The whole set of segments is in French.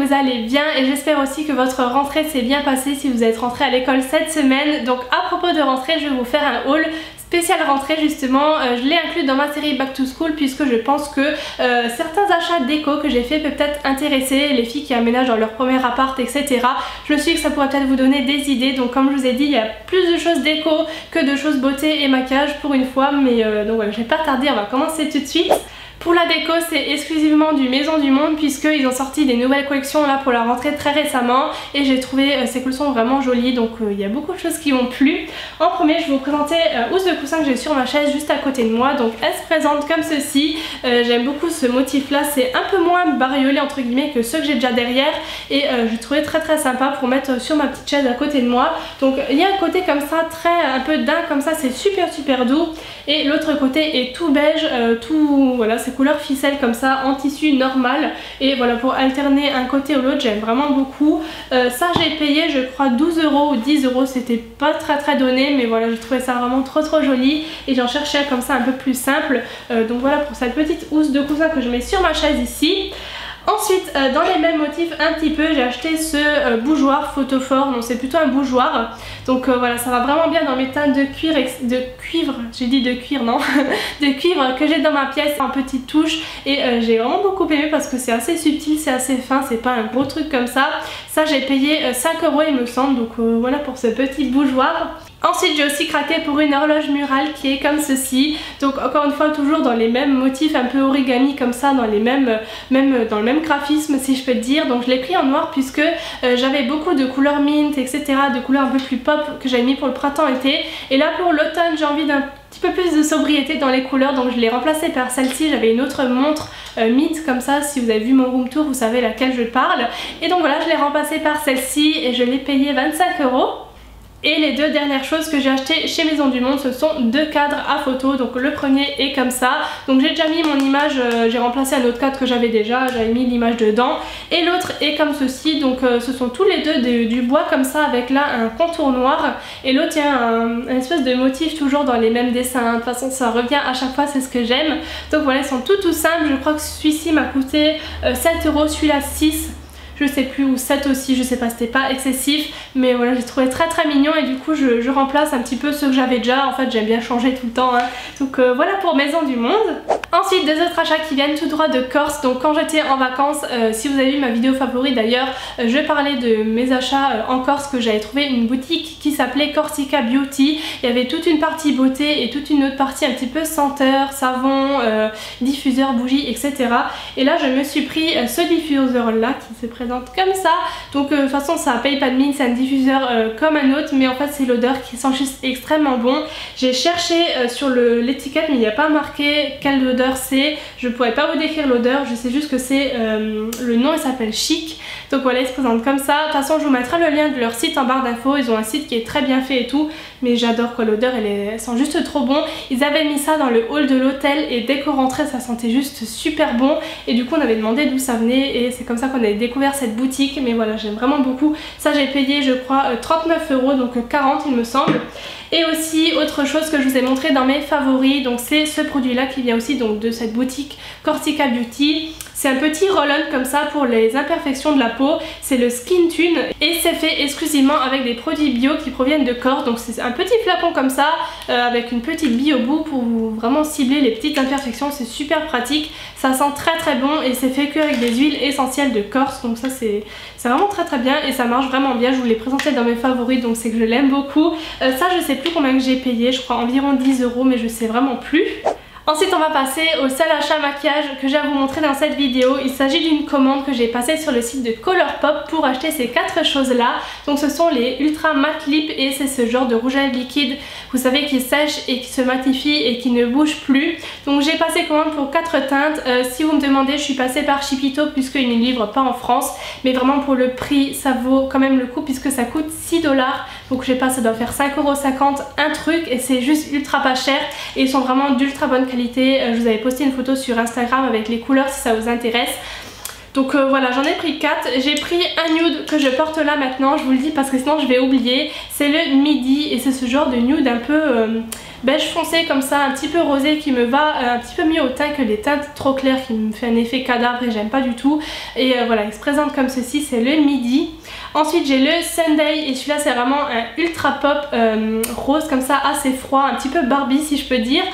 vous allez bien et j'espère aussi que votre rentrée s'est bien passée si vous êtes rentré à l'école cette semaine. Donc à propos de rentrée, je vais vous faire un haul spécial rentrée justement. Je l'ai inclus dans ma série Back to School puisque je pense que certains achats déco que j'ai fait peuvent peut-être intéresser les filles qui aménagent dans leur premier appart, etc. Je me suis dit que ça pourrait peut-être vous donner des idées. Donc comme je vous ai dit, il y a plus de choses déco que de choses beauté et maquillage pour une fois. Mais donc voilà, je vais pas tarder, on va commencer tout de suite. Pour la déco, c'est exclusivement du Maison du Monde puisqu'ils ont sorti des nouvelles collections là pour la rentrée très récemment et j'ai trouvé ces collections vraiment jolies, donc il y a beaucoup de choses qui m'ont plu. En premier, je vais vous présenter housse de coussin que j'ai sur ma chaise juste à côté de moi. Donc elle se présente comme ceci. J'aime beaucoup ce motif là, c'est un peu moins bariolé entre guillemets que ceux que j'ai déjà derrière et je trouvais très sympa pour mettre sur ma petite chaise à côté de moi. Donc il y a un côté comme ça, un peu d'un comme ça, c'est super doux, et l'autre côté est tout beige, tout voilà, c'est couleur ficelle comme ça en tissu normal, et voilà, pour alterner un côté ou l'autre j'aime vraiment beaucoup. Ça j'ai payé je crois 12 € ou 10 €, c'était pas très donné, mais voilà, je trouvais ça vraiment trop joli et j'en cherchais comme ça un peu plus simple. Donc voilà pour cette petite housse de coussin que je mets sur ma chaise ici. Ensuite, dans les mêmes motifs un petit peu, j'ai acheté ce bougeoir photophore, donc c'est plutôt un bougeoir. Donc voilà, ça va vraiment bien dans mes teintes de cuivre, j'ai dit de cuir, non de cuivre que j'ai dans ma pièce en petites touches, et j'ai vraiment beaucoup aimé parce que c'est assez subtil, c'est assez fin, c'est pas un gros truc comme ça. Ça j'ai payé 5 € il me semble, donc voilà pour ce petit bougeoir. Ensuite j'ai aussi craqué pour une horloge murale qui est comme ceci, donc encore une fois toujours dans les mêmes motifs un peu origami comme ça, dans les mêmes, dans le même graphisme si je peux te dire. Donc je l'ai pris en noir puisque j'avais beaucoup de couleurs mint, etc, de couleurs un peu plus pop que j'avais mis pour le printemps-été, et là pour l'automne j'ai envie d'un petit peu plus de sobriété dans les couleurs, donc je l'ai remplacée par celle-ci. J'avais une autre montre mint comme ça, si vous avez vu mon room tour vous savez laquelle je parle, et donc voilà, je l'ai remplacée par celle-ci et je l'ai payé 25 €. Et les deux dernières choses que j'ai achetées chez Maison du Monde, ce sont deux cadres à photo. Donc le premier est comme ça, donc j'ai déjà mis mon image, j'ai remplacé un autre cadre que j'avais déjà, j'avais mis l'image dedans. Et l'autre est comme ceci, donc ce sont tous les deux du bois comme ça, avec là un contour noir, et l'autre il y a un espèce de motif toujours dans les mêmes dessins. De toute façon ça revient à chaque fois, c'est ce que j'aime. Donc voilà, ils sont tout simples. Je crois que celui-ci m'a coûté 7 €, celui-là 6 €. Je sais plus, ou 7 aussi, je sais pas, c'était pas excessif, mais voilà, j'ai trouvé très mignon, et du coup je remplace un petit peu ceux que j'avais déjà. En fait j'aime bien changer tout le temps, hein. Donc voilà pour Maison du Monde. Ensuite, deux autres achats qui viennent tout droit de Corse. Donc quand j'étais en vacances, si vous avez vu ma vidéo favorite d'ailleurs, je parlais de mes achats en Corse, que j'avais trouvé une boutique qui s'appelait Corsica Beauty. Il y avait toute une partie beauté et toute une autre partie un petit peu senteur, savon, diffuseur, bougie, etc. Et là je me suis pris ce diffuseur là qui se présente comme ça. Donc de toute façon ça paye pas de mine, c'est un diffuseur comme un autre, mais en fait c'est l'odeur qui sent juste extrêmement bon. J'ai cherché sur l'étiquette mais il n'y a pas marqué quelle odeur c'est, je pourrais pas vous décrire l'odeur, je sais juste que c'est le nom, il s'appelle Chic. Donc voilà, il se présente comme ça. De toute façon je vous mettrai le lien de leur site en barre d'infos, ils ont un site qui est très bien fait et tout, mais j'adore quoi, l'odeur elle sent juste trop bon. Ils avaient mis ça dans le hall de l'hôtel et dès qu'on rentrait ça sentait juste super bon, et du coup on avait demandé d'où ça venait et c'est comme ça qu'on avait découvert cette boutique. Mais voilà, j'aime vraiment beaucoup. Ça j'ai payé je crois 39 €, donc 40 il me semble. Et aussi autre chose que je vous ai montré dans mes favoris, donc c'est ce produit là qui vient aussi donc de cette boutique Corsica Beauty. C'est un petit roll-on comme ça pour les imperfections de la peau, c'est le Skin Tune et c'est fait exclusivement avec des produits bio qui proviennent de Corse. Donc c'est un petit flacon comme ça avec une petite bille au bout pour vraiment cibler les petites imperfections, c'est super pratique, ça sent très bon et c'est fait que avec des huiles essentielles de Corse, donc ça c'est vraiment très bien et ça marche vraiment bien. Je vous l'ai présenté dans mes favoris, donc c'est que je l'aime beaucoup. Ça je sais plus combien que j'ai payé, je crois environ 10 €, mais je sais vraiment plus. Ensuite on va passer au seul achat maquillage que j'ai à vous montrer dans cette vidéo. Il s'agit d'une commande que j'ai passée sur le site de Colourpop pour acheter ces 4 choses là. Donc ce sont les Ultra Matte Lip et c'est ce genre de rouge à lèvres liquide, vous savez, qui sèche et qui se matifie et qui ne bouge plus. Donc j'ai passé commande pour 4 teintes. Si vous me demandez, je suis passée par Chipito puisqu'ils ne livrent pas en France, mais vraiment pour le prix ça vaut quand même le coup puisque ça coûte 6 $. Donc je sais pas, ça doit faire 5,50 € un truc et c'est juste ultra pas cher et ils sont vraiment d'ultra bonne qualité. Je vous avais posté une photo sur Instagram avec les couleurs si ça vous intéresse. Donc voilà, j'en ai pris 4. J'ai pris un nude que je porte là maintenant, je vous le dis parce que sinon je vais oublier. C'est le Midi et c'est ce genre de nude un peu beige foncé comme ça, un petit peu rosé qui me va un petit peu mieux au teint que les teintes trop claires qui me fait un effet cadavre et j'aime pas du tout. Et voilà, il se présente comme ceci, c'est le midi. Ensuite j'ai le Sunday et celui-là c'est vraiment un ultra pop rose comme ça, assez froid, un petit peu Barbie si je peux dire.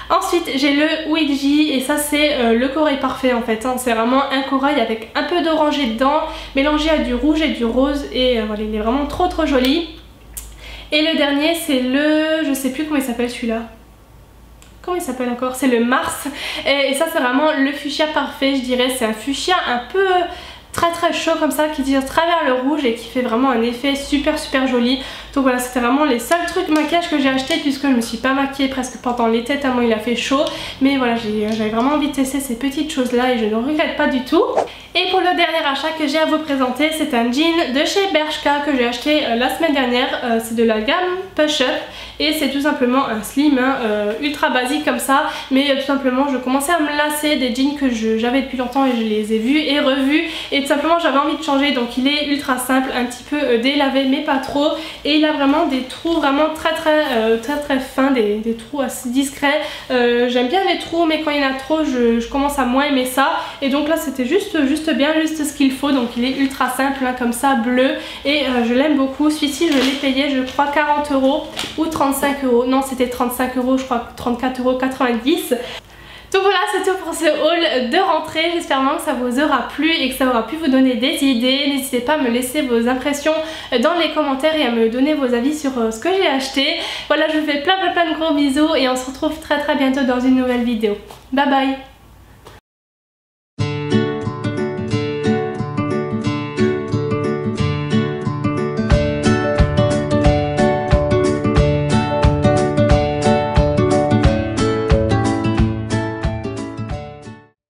Ensuite j'ai le Ouija et ça c'est le corail parfait en fait, hein. C'est vraiment un corail avec un peu d'orangé dedans, mélangé à du rouge et du rose et voilà, il est vraiment trop joli. Et le dernier c'est le... je sais plus comment il s'appelle celui-là. Comment il s'appelle encore? C'est le Mars et ça c'est vraiment le fuchsia parfait je dirais, c'est un fuchsia un peu... très chaud comme ça qui tire à travers le rouge et qui fait vraiment un effet super joli. Donc voilà, c'était vraiment les seuls trucs maquillage que j'ai acheté puisque je me suis pas maquillée presque pendant l'été tellement il a fait chaud. Mais voilà, j'avais vraiment envie de tester ces petites choses là et je ne regrette pas du tout. Et pour le dernier achat que j'ai à vous présenter, c'est un jean de chez Bershka que j'ai acheté la semaine dernière. C'est de la gamme Push Up et c'est tout simplement un slim hein, ultra basique comme ça. Mais tout simplement je commençais à me lasser des jeans que j'avais depuis longtemps et je les ai vus et revus. Et tout simplement j'avais envie de changer, donc il est ultra simple, un petit peu délavé mais pas trop. Et il a vraiment des trous vraiment très fins, des trous assez discrets. J'aime bien les trous mais quand il y en a trop je commence à moins aimer ça. Et donc là c'était juste bien, juste ce qu'il faut. Donc il est ultra simple hein, comme ça, bleu. Et je l'aime beaucoup. Celui-ci je l'ai payé je crois 40 € ou 35 €. Non c'était 35 € je crois, 34,90 €. Donc voilà, c'est tout pour ce haul de rentrée. J'espère vraiment que ça vous aura plu et que ça aura pu vous donner des idées. N'hésitez pas à me laisser vos impressions dans les commentaires et à me donner vos avis sur ce que j'ai acheté. Voilà, je vous fais plein de gros bisous et on se retrouve très bientôt dans une nouvelle vidéo. Bye bye!